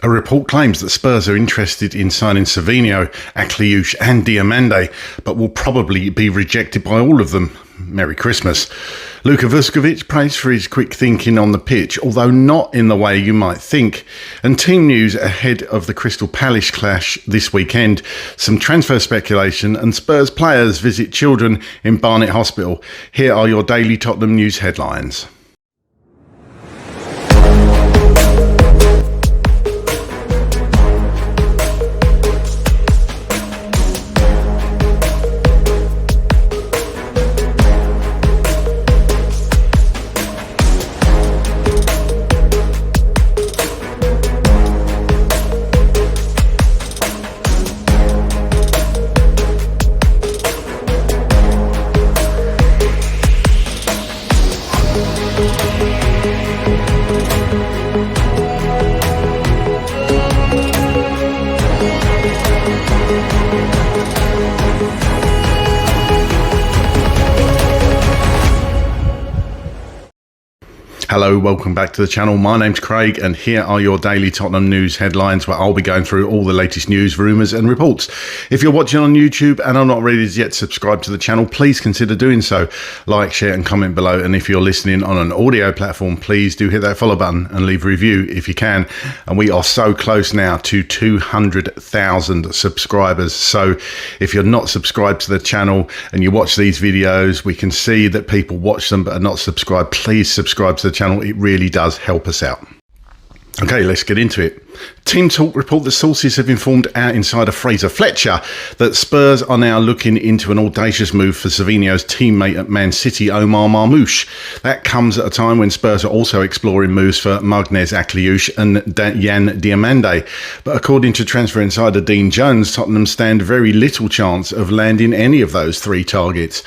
A report claims that Spurs are interested in signing Savinho, Akliouche and Diomande, but will probably be rejected by all of them. Merry Christmas. Vuskovic praised for his quick thinking on the pitch, although not in the way you might think. And team news ahead of the Crystal Palace clash this weekend, some transfer speculation and Spurs players visit children in Barnet Hospital. Here are your daily Tottenham news headlines. Hello, welcome back to the channel. My name's Craig and here are your daily Tottenham news headlines where I'll be going through all the latest news, rumours and reports. If you're watching on YouTube and are not already yet subscribed to the channel, please consider doing so. Like, share and comment below, and if you're listening on an audio platform, please do hit that follow button and leave a review if you can. And we are so close now to 200,000 subscribers, so if you're not subscribed to the channel and you watch these videos, we can see that people watch them but are not subscribed. Please subscribe to the channel. It really does help us out. Okay, let's get into it. Team Talk report that sources have informed our insider Fraser Fletcher that Spurs are now looking into an audacious move for Savinho's teammate at Man City, Omar Marmoush. That comes at a time when Spurs are also exploring moves for Marmoush, Akliouche and Diomande. But according to transfer insider Dean Jones, Tottenham stand very little chance of landing any of those three targets.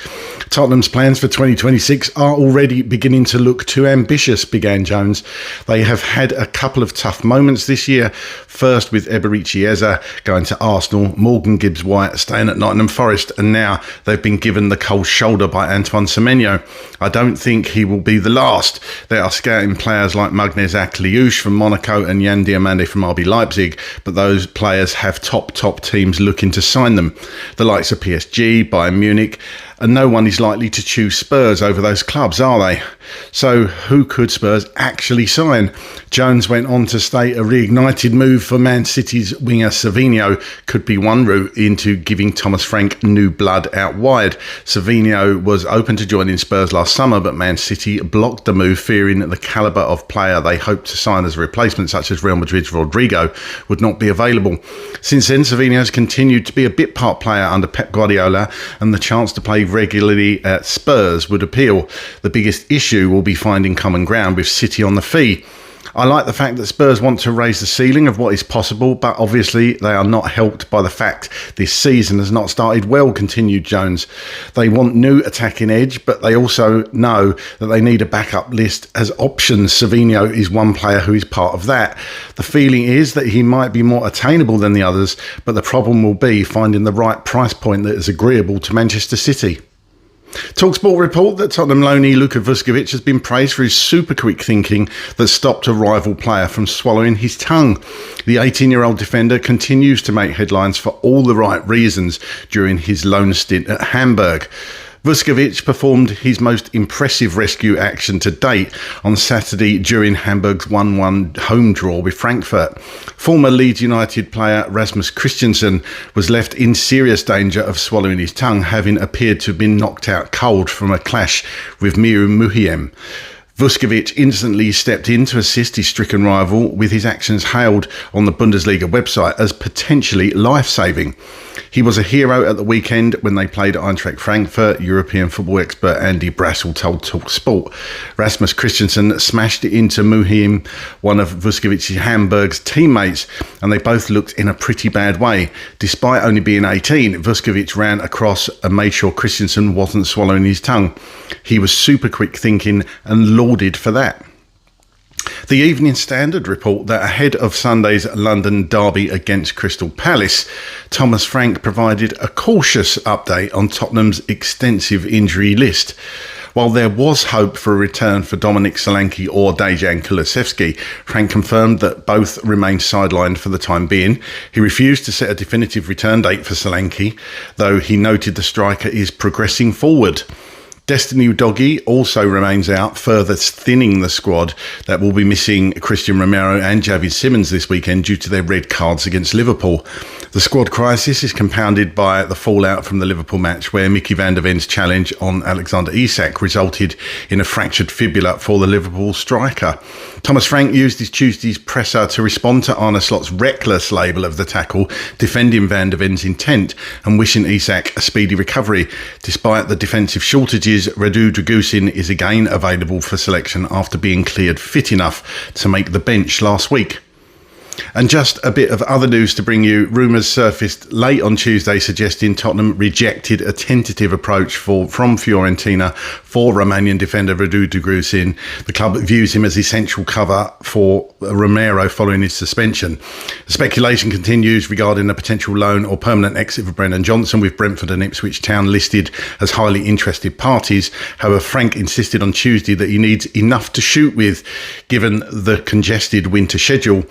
Tottenham's plans for 2026 are already beginning to look too ambitious, began Jones. They have had a couple of tough moments this year. First with Eberici Eze going to Arsenal, Morgan Gibbs-White staying at Nottingham Forest, and now they've been given the cold shoulder by Antoine Semenyo. I don't think he will be the last. They are scouting players like Marmoush, Akliouche from Monaco and Yan Diomande from RB Leipzig, but those players have top teams looking to sign them. The likes of PSG, Bayern Munich, and no one is likely to choose Spurs over those clubs, are they? So who could Spurs actually sign? Jones went on to state a reignited move for Man City's winger Savinho could be one route into giving Thomas Frank new blood out wide. Savinho was open to joining Spurs last summer, but Man City blocked the move, fearing that the calibre of player they hoped to sign as a replacement, such as Real Madrid's Rodrigo, would not be available. Since then, Savinho has continued to be a bit part player under Pep Guardiola, and the chance to play regularly at Spurs would appeal. The biggest issue will be finding common ground with City on the fee. I like the fact that Spurs want to raise the ceiling of what is possible, but obviously they are not helped by the fact this season has not started well, continued Jones. They want new attacking edge, but they also know that they need a backup list as options. Savinho is one player who is part of that. The feeling is that he might be more attainable than the others, but the problem will be finding the right price point that is agreeable to Manchester City. TalkSport report that Tottenham loanee Vuskovic has been praised for his super quick thinking that stopped a rival player from swallowing his tongue. The 18-year-old defender continues to make headlines for all the right reasons during his loan stint at Hamburg. Vuskovic performed his most impressive rescue action to date on Saturday during Hamburg's 1-1 home draw with Frankfurt. Former Leeds United player Rasmus Christensen was left in serious danger of swallowing his tongue, having appeared to have been knocked out cold from a clash with Miru Muhiem. Vuskovic instantly stepped in to assist his stricken rival, with his actions hailed on the Bundesliga website as potentially life-saving. He was a hero at the weekend when they played at Eintracht Frankfurt, European football expert Andy Brassel told TalkSport. Rasmus Christensen smashed it into Muhiem, one of Vuskovic Hamburg's teammates, and they both looked in a pretty bad way. Despite only being 18, Vuskovic ran across and made sure Christensen wasn't swallowing his tongue. He was super quick thinking and lauded for that. The Evening Standard report that ahead of Sunday's London derby against Crystal Palace, Thomas Frank provided a cautious update on Tottenham's extensive injury list. While there was hope for a return for Dominik Solanke or Dejan Kulusevski, Frank confirmed that both remain sidelined for the time being. He refused to set a definitive return date for Solanke, though he noted the striker is progressing forward. Destiny Doggy also remains out, further thinning the squad that will be missing Christian Romero and Javi Simons this weekend due to their red cards against Liverpool. The squad crisis is compounded by the fallout from the Liverpool match where Mickey van der Ven's challenge on Alexander Isak resulted in a fractured fibula for the Liverpool striker. Thomas Frank used his Tuesday's presser to respond to Arne Slot's reckless label of the tackle, defending van der Ven's intent and wishing Isak a speedy recovery. Despite the defensive shortages, Radu Dragusin is again available for selection after being cleared fit enough to make the bench last week. And just a bit of other news to bring you. Rumours surfaced late on Tuesday suggesting Tottenham rejected a tentative approach from Fiorentina for Romanian defender Radu Dragusin. The club views him as essential cover for Romero following his suspension. Speculation continues regarding a potential loan or permanent exit for Brennan Johnson, with Brentford and Ipswich Town listed as highly interested parties. However, Frank insisted on Tuesday that he needs enough to shoot with given the congested winter schedule.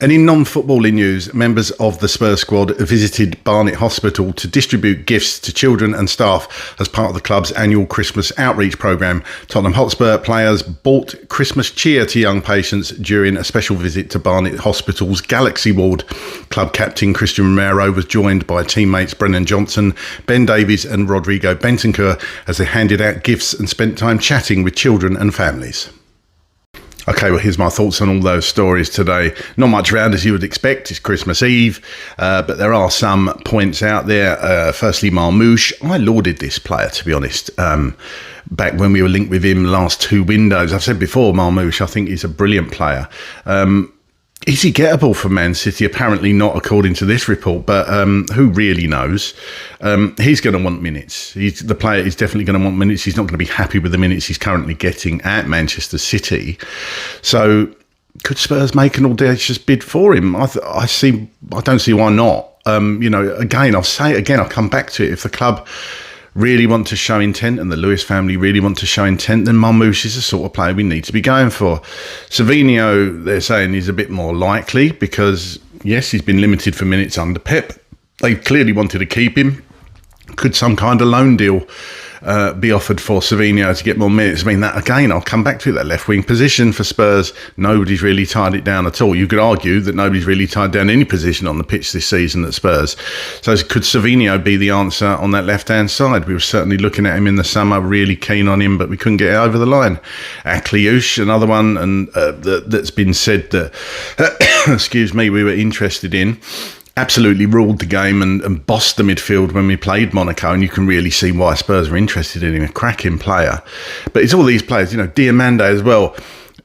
And in non-footballing news, members of the Spurs squad visited Barnet Hospital to distribute gifts to children and staff as part of the club's annual Christmas outreach programme. Tottenham Hotspur players brought Christmas cheer to young patients during a special visit to Barnet Hospital's Galaxy ward. Club captain Christian Romero was joined by teammates Brennan Johnson, Ben Davies and Rodrigo Bentancur as they handed out gifts and spent time chatting with children and families. Okay, well, here's my thoughts on all those stories today. Not much around as you would expect. It's Christmas Eve, but there are some points out there. Firstly, Marmoush. I lauded this player, to be honest, back when we were linked with him last two windows. I've said before, Marmoush, I think he's a brilliant player. Is he gettable for Man City? Apparently not, according to this report, but who really knows? He's going to want minutes. The player is definitely going to want minutes. He's not going to be happy with the minutes he's currently getting at Manchester City. So could Spurs make an audacious bid for him? I don't see why not. Again, I'll say it again, I'll come back to it. If the club really want to show intent and the Lewis family really want to show intent, then Marmoush is the sort of player we need to be going for. Savinho, they're saying, is a bit more likely because, yes, he's been limited for minutes under Pep. They clearly wanted to keep him. Could some kind of loan deal be offered for Savinho to get more minutes? I mean, that again, I'll come back to that left wing position for Spurs. Nobody's really tied it down at all. You could argue that nobody's really tied down any position on the pitch this season at Spurs. So could Savinho be the answer on that left-hand side? We were certainly looking at him in the summer, really keen on him, but we couldn't get it over the line. Akliouche, another one, and that's been said that, excuse me, we were interested in. Absolutely ruled the game and bossed the midfield when we played Monaco, and you can really see why Spurs were interested in him, a cracking player. But it's all these players, Diomande as well.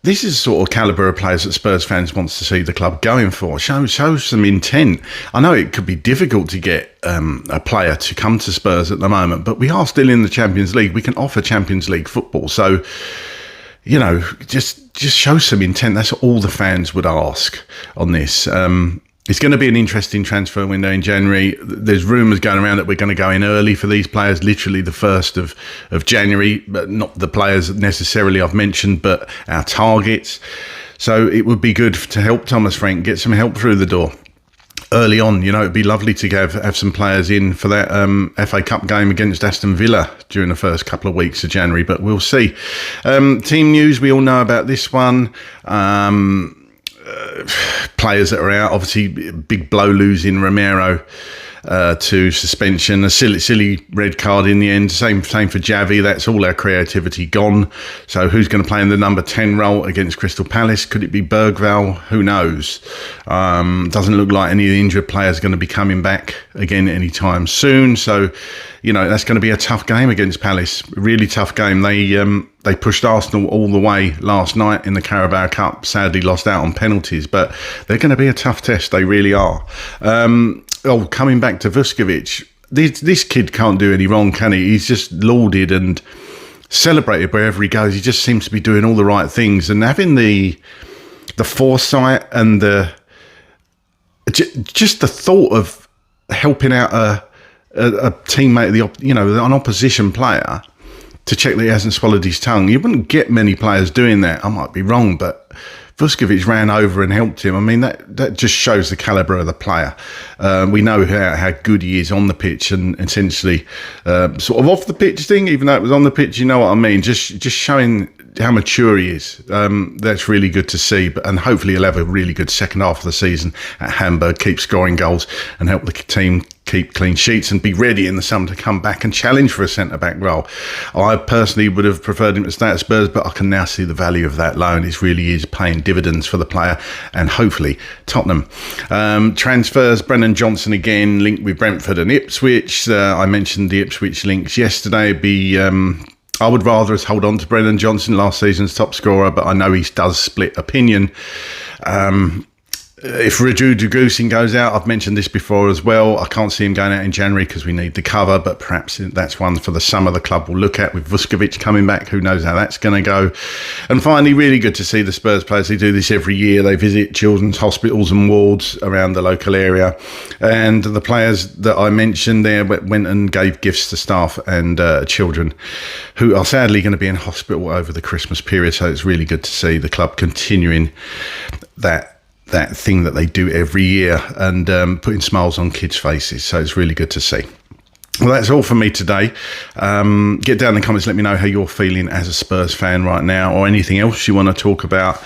This is the sort of calibre of players that Spurs fans wants to see the club going for. Show some intent. I know it could be difficult to get a player to come to Spurs at the moment, but we are still in the Champions League. We can offer Champions League football. So, just show some intent. That's all the fans would ask on this. It's going to be an interesting transfer window in January. There's rumours going around that we're going to go in early for these players, literally the 1st of January, but not the players necessarily I've mentioned, but our targets. So it would be good to help Thomas Frank get some help through the door early on. It'd be lovely to have some players in for that FA Cup game against Aston Villa during the first couple of weeks of January, but we'll see. Team news, we all know about this one. Players that are out, obviously big blow losing Romero to suspension, a silly red card in the end. Same for Javi. That's all our creativity gone. So who's going to play in the number 10 role against Crystal Palace? Could it be Bergvall? Who knows? Doesn't look like any of the injured players are going to be coming back again anytime soon. So that's going to be a tough game against Palace. A really tough game. They pushed Arsenal all the way last night in the Carabao Cup. Sadly lost out on penalties, but they're going to be a tough test. They really are. Coming back to Vuskovic, this kid can't do any wrong, can he? He's just lauded and celebrated wherever he goes. He just seems to be doing all the right things and having the foresight and just the thought of helping out a teammate, an opposition player, to check that he hasn't swallowed his tongue. You wouldn't get many players doing that. I might be wrong, but Vuskovic ran over and helped him. I mean, that just shows the calibre of the player. We know how good he is on the pitch, and essentially sort of off the pitch thing, even though it was on the pitch, you know what I mean? Just showing how mature he is. That's really good to see. And hopefully he'll have a really good second half of the season at Hamburg, keep scoring goals and help the team keep clean sheets and be ready in the summer to come back and challenge for a centre-back role. I personally would have preferred him to stay at Spurs, but I can now see the value of that loan. It really is paying dividends for the player and hopefully Tottenham. Transfers, Brennan Johnson again linked with Brentford and Ipswich. I mentioned the Ipswich links yesterday. I would rather us hold on to Brennan Johnson, last season's top scorer, but I know he does split opinion. If Raju Degusin goes out, I've mentioned this before as well, I can't see him going out in January because we need the cover, but perhaps that's one for the summer the club will look at with Vuskovic coming back. Who knows how that's going to go. And finally, really good to see the Spurs players. They do this every year. They visit children's hospitals and wards around the local area. And the players that I mentioned there went and gave gifts to staff and children who are sadly going to be in hospital over the Christmas period. So it's really good to see the club continuing that thing that they do every year and putting smiles on kids' faces. So it's really good to see. Well, that's all for me today. Get down in the comments, let me know how you're feeling as a Spurs fan right now, or anything else you want to talk about.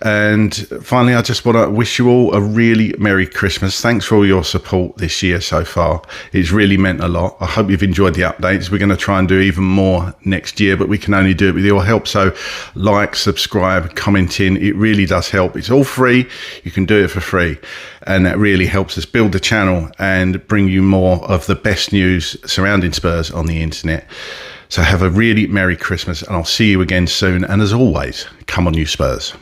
And finally, I just want to wish you all a really Merry Christmas. Thanks for all your support this year so far. It's really meant a lot. I hope you've enjoyed the updates. We're going to try and do even more next year, but we can only do it with your help. So like, subscribe, comment in. It really does help. It's all free. You can do it for free. And that really helps us build the channel and bring you more of the best news surrounding Spurs on the internet. So have a really Merry Christmas, and I'll see you again soon. And as always, come on you Spurs.